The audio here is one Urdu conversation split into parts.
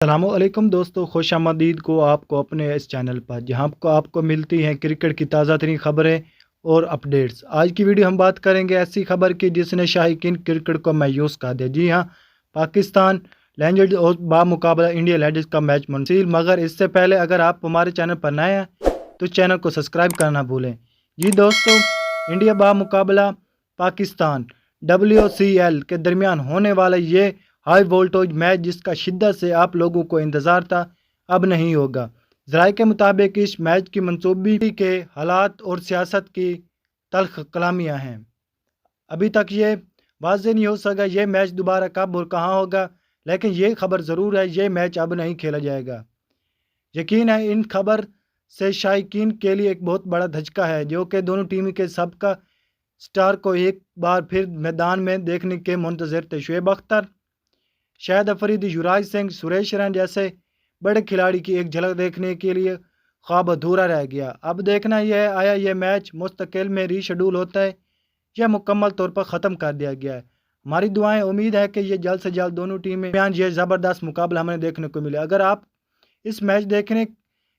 السلام علیکم دوستو، خوش آمدید کو آپ کو اپنے اس چینل پر جہاں آپ کو ملتی ہیں کرکٹ کی تازہ ترین خبریں اور اپڈیٹس۔ آج کی ویڈیو ہم بات کریں گے ایسی خبر کی جس نے شائقین کرکٹ کو مایوس کر دیا۔ جی ہاں، پاکستان لینڈز اور بامقابلہ انڈیا لینڈز کا میچ منسوخ، مگر اس سے پہلے اگر آپ ہمارے چینل پر نئے ہیں تو چینل کو سبسکرائب کرنا بھولیں۔ جی دوستو، انڈیا بامقابلہ پاکستان WCL کے درمیان ہونے والا یہ ہائی وولٹیج میچ جس کا شدت سے آپ لوگوں کو انتظار تھا اب نہیں ہوگا۔ ذرائع کے مطابق اس میچ کی منسوخی کے حالات اور سیاست کی تلخ کلامیاں ہیں۔ ابھی تک یہ واضح نہیں ہو سکا یہ میچ دوبارہ کب اور کہاں ہوگا، لیکن یہ خبر ضرور ہے یہ میچ اب نہیں کھیلا جائے گا۔ یقین ہے ان خبر سے شائقین کے لیے ایک بہت بڑا دھچکا ہے جو کہ دونوں ٹیم کے سابقہ سٹار کو ایک بار پھر میدان میں دیکھنے کے منتظر تھے۔ شعیب اختر، شاہد افریدی، یوراج سنگھ، سریش رینا جیسے بڑے کھلاڑی کی ایک جھلک دیکھنے کے لیے خواب ادھورا رہ گیا۔ اب دیکھنا یہ ہے آیا یہ میچ مستقل میں ری شیڈول ہوتا ہے یا مکمل طور پر ختم کر دیا گیا ہے۔ ہماری دعائیں امید ہے کہ یہ جلد سے جلد دونوں ٹیمیں یہ زبردست مقابلہ ہمیں دیکھنے کو ملے۔ اگر آپ اس میچ دیکھنے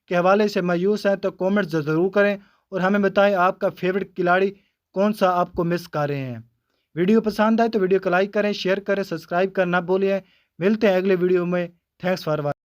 کے حوالے سے مایوس ہیں تو کومنٹس ضرور کریں اور ہمیں بتائیں آپ کا فیورٹ کھلاڑی کون سا آپ کو مس کر رہے ہیں۔ ویڈیو پسند آئے تو ویڈیو کو لائک کریں، شیئر کریں، سبسکرائب کرنا نہ بھولیں۔ ملتے ہیں اگلے ویڈیو میں۔ Thanks for watching.